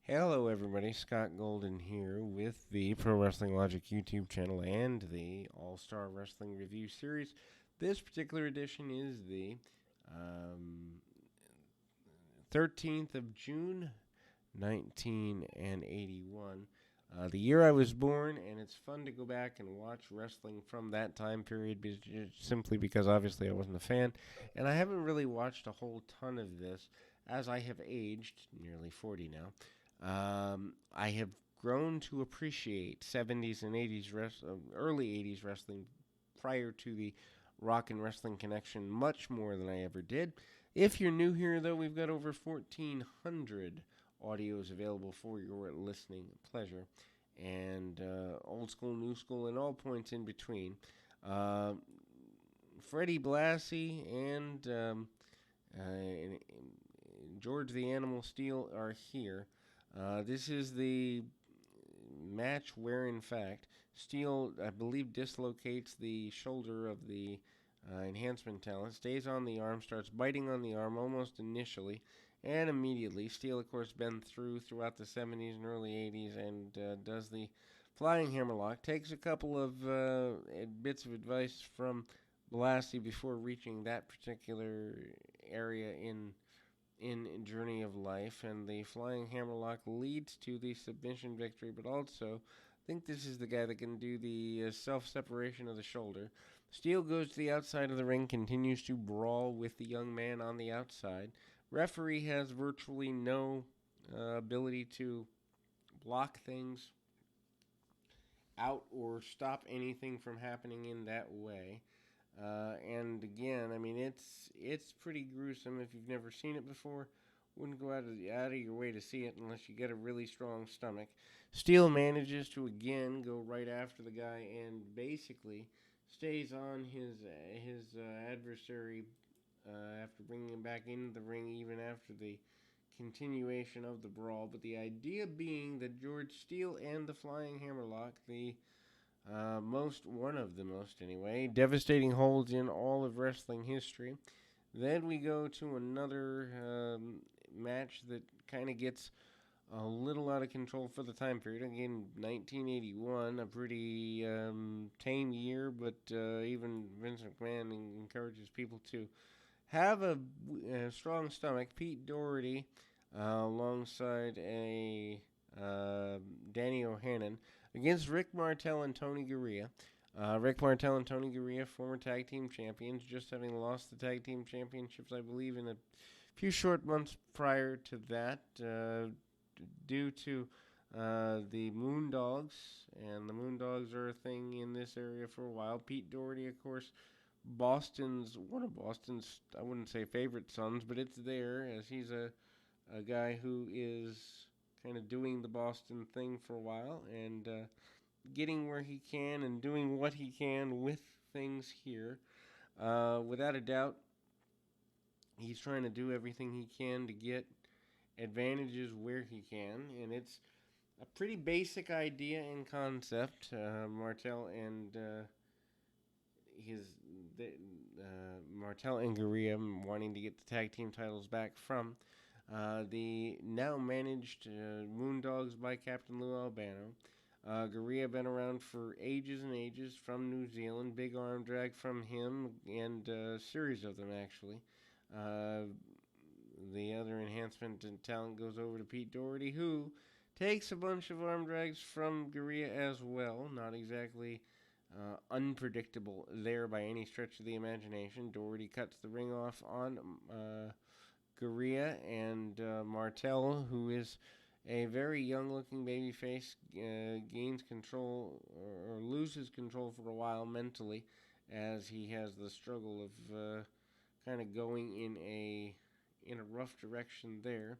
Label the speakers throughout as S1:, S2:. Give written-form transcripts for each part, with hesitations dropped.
S1: Hello, everybody. Scott Golden here with the Pro Wrestling Logic YouTube channel and the All Star Wrestling Review Series. This particular edition is the 13th of June, 1981. The year I was born, and it's fun to go back and watch wrestling from that time period simply because obviously I wasn't a fan, and I haven't really watched a whole ton of this as I have aged, nearly 40 now. I have grown to appreciate 70s and 80s early 80s wrestling prior to the Rock and Wrestling Connection much more than I ever did. If you're new here, though, we've got over 1,400 audios available for your listening pleasure, and old school, new school, and all points in between. Uh, Freddie Blassie and George the Animal Steel are here. This is the match where, in fact, Steel, I believe, dislocates the shoulder of the enhancement talent, stays on the arm, starts biting on the arm almost initially, and immediately. Steel, of course, been throughout the 70s and early 80s and does the flying hammerlock. Takes a couple of bits of advice from Blassie before reaching that particular area in Journey of Life, and the flying hammerlock leads to the submission victory, but also I think this is the guy that can do the self-separation of the shoulder. Steel goes to the outside of the ring, continues to brawl with the young man on the outside. Referee has virtually no ability to block things out or stop anything from happening in that way. And again, I mean, it's pretty gruesome if you've never seen it before. Wouldn't go out of your way to see it unless you get a really strong stomach. Steel manages to again go right after the guy and basically stays on his adversary after bringing him back into the ring, even after the continuation of the brawl. But the idea being that George Steele and the Flying Hammerlock, the one of the most anyway, devastating holds in all of wrestling history. Then we go to another match that kind of gets a little out of control for the time period. Again, 1981, a pretty tame year, but even Vince McMahon encourages people to have a strong stomach. Pete Doherty, alongside a Danny O'Hannon, against Rick Martel and Tony Garea. Rick Martel and Tony Garea, former tag team champions, just having lost the tag team championships, I believe, in a few short months prior to that, due to the Moondogs, and the Moondogs are a thing in this area for a while. Pete Doherty, of course, one of Boston's, I wouldn't say favorite sons, but it's there as he's a guy who is kind of doing the Boston thing for a while and getting where he can and doing what he can with things here. Without a doubt, he's trying to do everything he can to get advantages where he can, and it's a pretty basic idea and concept. Martel and his the, Martel and Garea wanting to get the tag team titles back from the now managed Moondogs by Captain Lou Albano. Garea been around for ages and ages from New Zealand. Big arm drag from him and a series of them actually. Uh, the other enhancement and talent goes over to Pete Doherty, who takes a bunch of arm drags from Garea as well. Not exactly unpredictable there by any stretch of the imagination. Doherty cuts the ring off on Garea, and Martel, who is a very young-looking babyface, gains control or loses control for a while mentally, as he has the struggle of kind of going in a rough direction there.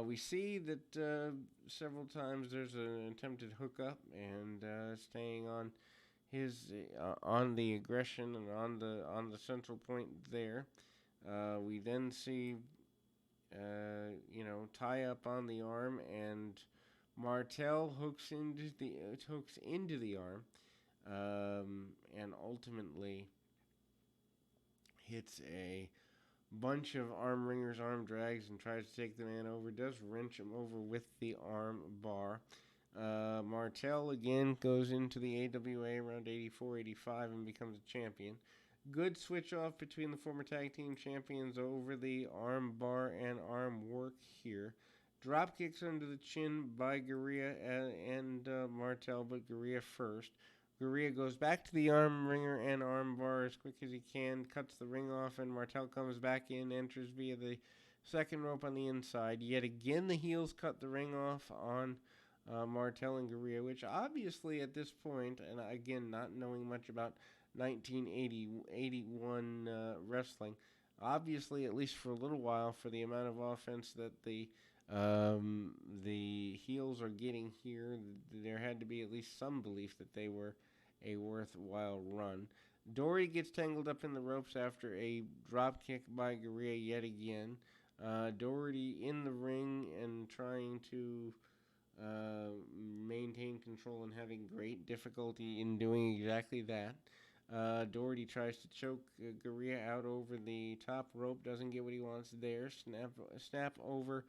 S1: We see that several times there's an attempted hookup and staying on the aggression and on the central point there. We then see tie up on the arm, and Martel hooks into the arm, and ultimately hits a bunch of arm ringers, arm drags, and tries to take the man over. Does wrench him over with the arm bar. Martel again goes into the AWA around 84, 85 and becomes a champion. Good switch off between the former tag team champions over the arm bar and arm work here. Drop kicks under the chin by Gurria and Martel, but Gurria first. Gurria goes back to the arm ringer and arm bar as quick as he can, cuts the ring off, and Martel comes back in, enters via the second rope on the inside. Yet again, the heels cut the ring off on Martel and Gurria, which obviously at this point, and again, not knowing much about 1981 wrestling, obviously, at least for a little while, for the amount of offense that the heels are getting here, there had to be at least some belief that they were a worthwhile run. Dory gets tangled up in the ropes after a drop kick by Gurria yet again. Doherty in the ring and trying to maintain control and having great difficulty in doing exactly that. Doherty tries to choke Gurria out over the top rope, doesn't get what he wants there. Snap over,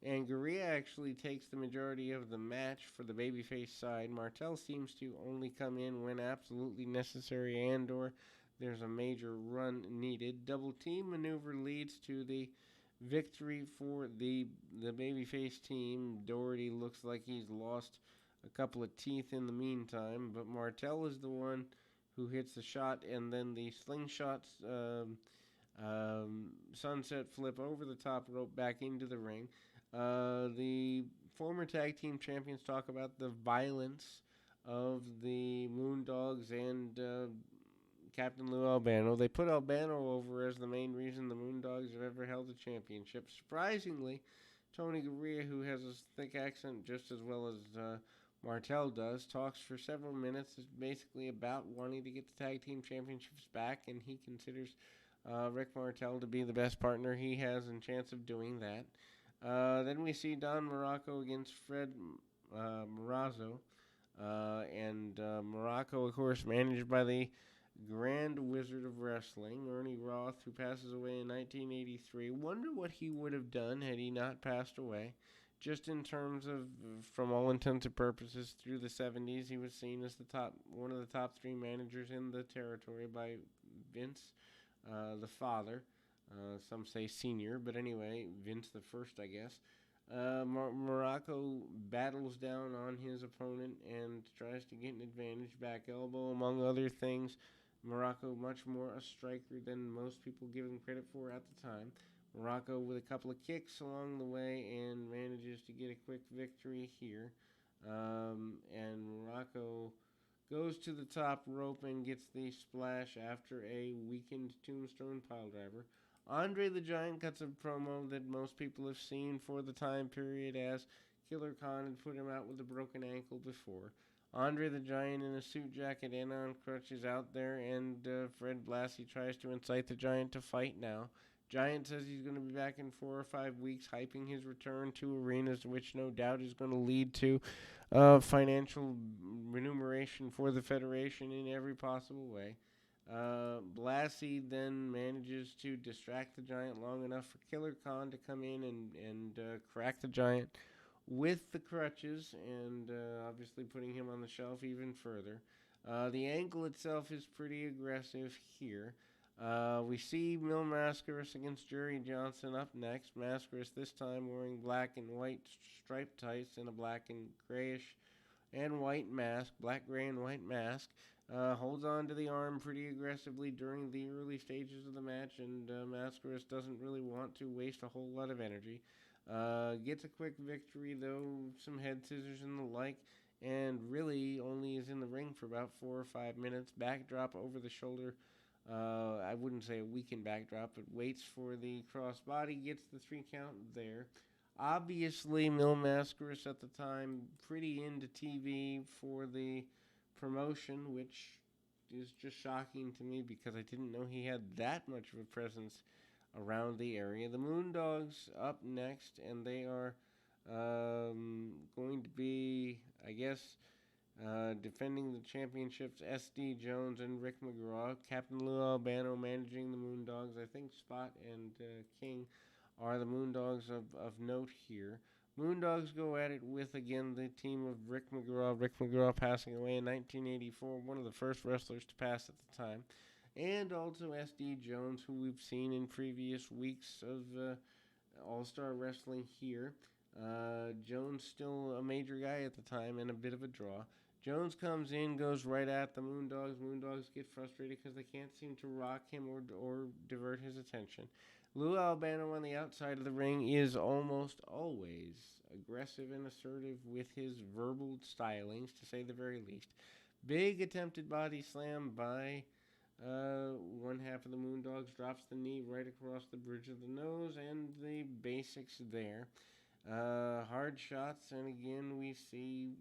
S1: and Gurria actually takes the majority of the match for the babyface side. Martel seems to only come in when absolutely necessary and or there's a major run needed. Double team maneuver leads to the victory for the babyface team. Doherty looks like he's lost a couple of teeth in the meantime, but Martel is the one who hits the shot, and then the slingshot sunset flip over the top rope back into the ring. The former tag team champions talk about the violence of the Moondogs and Captain Lou Albano. They put Albano over as the main reason the Moondogs have ever held a championship. Surprisingly, Tony Gurria, who has a thick accent just as well as Martel does, talks for several minutes, is basically about wanting to get the tag team championships back, and he considers Rick Martel to be the best partner he has and chance of doing that. Then we see Don Morocco against Fred Marazzo, and Morocco, of course, managed by the Grand Wizard of Wrestling, Ernie Roth, who passes away in 1983. Wonder what he would have done had he not passed away. Just in terms of, from all intents and purposes, through the 70s, he was seen as one of the top three managers in the territory by Vince, the father. Some say senior, but anyway, Vince the first, I guess. Morocco battles down on his opponent and tries to get an advantage, back elbow, among other things. Morocco much more a striker than most people give him credit for at the time. Morocco with a couple of kicks along the way and manages to get a quick victory here. And Morocco goes to the top rope and gets the splash after a weakened tombstone piledriver. Andre the Giant cuts a promo that most people have seen for the time period, as Killer Khan had put him out with a broken ankle before. Andre the Giant in a suit jacket and on crutches out there, and Fred Blassie tries to incite the Giant to fight now. Giant says he's going to be back in 4 or 5 weeks, hyping his return to arenas, which no doubt is going to lead to financial remuneration for the Federation in every possible way. Blassie then manages to distract the Giant long enough for Killer Khan to come in and crack the Giant with the crutches, and obviously putting him on the shelf even further. The angle itself is pretty aggressive here. We see Mil Mascaras against Jerry Johnson up next. Mascaras this time wearing black and white striped tights and a black and grayish and white mask, black, gray, and white mask. Holds on to the arm pretty aggressively during the early stages of the match, and Mascaras doesn't really want to waste a whole lot of energy. Gets a quick victory, though, some head scissors and the like, and really only is in the ring for about 4 or 5 minutes. Backdrop over the shoulder. I wouldn't say a weakened backdrop, but waits for the crossbody, gets the 3 count there. Obviously, Mil Mascaras at the time pretty into TV for the promotion, which is just shocking to me because I didn't know he had that much of a presence around the area. The Moondogs up next, and they are going to be, I guess, Defending the championships, S.D. Jones and Rick McGraw. Captain Lou Albano managing the Moondogs. I think Spot and King are the Moondogs of note here. Moondogs go at it with, again, the team of Rick McGraw. Rick McGraw passing away in 1984, one of the first wrestlers to pass at the time. And also S.D. Jones, who we've seen in previous weeks of All-Star Wrestling here. Jones still a major guy at the time and a bit of a draw. Jones comes in, goes right at the Moondogs. Moondogs get frustrated because they can't seem to rock him or divert his attention. Lou Albano on the outside of the ring is almost always aggressive and assertive with his verbal stylings, to say the very least. Big attempted body slam by one half of the Moondogs, drops the knee right across the bridge of the nose, and the basics there. Hard shots, and again we see,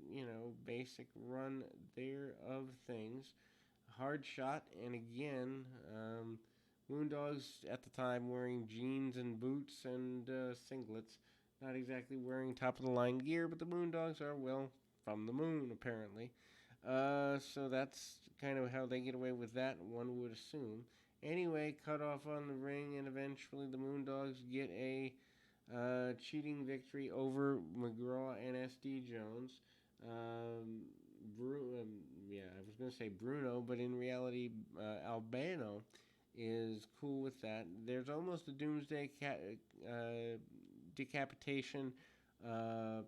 S1: basic run there of things. Hard shot, and again, Moondogs at the time wearing jeans and boots and singlets. Not exactly wearing top of the line gear, but the Moondogs are, well, from the moon, apparently. So that's kind of how they get away with that, one would assume. Anyway, cut off on the ring, and eventually the Moondogs get a cheating victory over McGraw and S.D. Jones. I was going to say Bruno, but in reality, Albano is cool with that. There's almost a Doomsday decapitation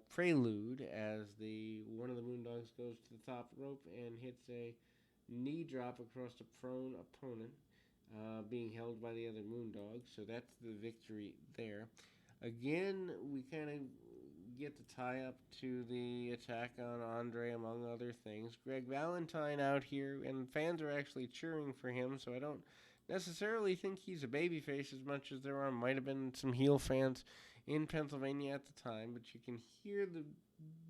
S1: prelude as one of the Moondogs goes to the top rope and hits a knee drop across a prone opponent, being held by the other Moondogs. So that's the victory there. Again, we kind of get the tie up to the attack on Andre, among other things. Greg Valentine out here, and fans are actually cheering for him, so I don't necessarily think he's a babyface as much as there might have been some heel fans in Pennsylvania at the time, but you can hear the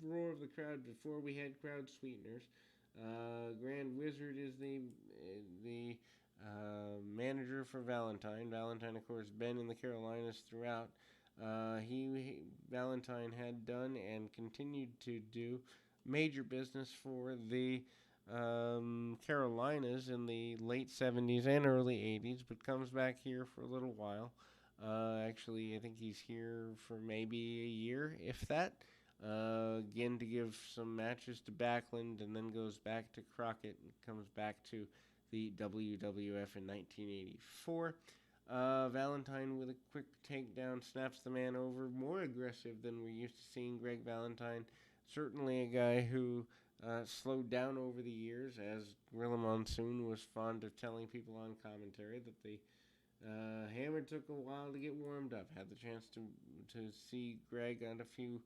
S1: roar of the crowd before we had crowd sweeteners. Grand Wizard is the manager for Valentine. Valentine, of course, been in the Carolinas throughout. Valentine had done and continued to do major business for the Carolinas in the late 70s and early 80s, but comes back here for a little while. Actually, I think he's here for maybe a year, if that. Again, to give some matches to Backlund, and then goes back to Crockett and comes back to the WWF in 1984. Valentine with a quick takedown snaps the man over. More aggressive than we're used to seeing Greg Valentine. Certainly a guy who slowed down over the years, as Gorilla Monsoon was fond of telling people on commentary, that the Hammer took a while to get warmed up. Had the chance to see Greg on a few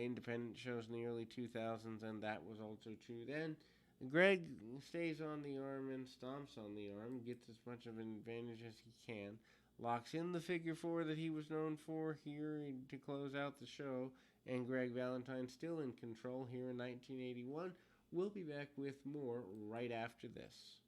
S1: independent shows in the early 2000s, and that was also true then. Greg stays on the arm and stomps on the arm, gets as much of an advantage as he can, locks in the figure four that he was known for here to close out the show, and Greg Valentine still in control here in 1981. We'll be back with more right after this.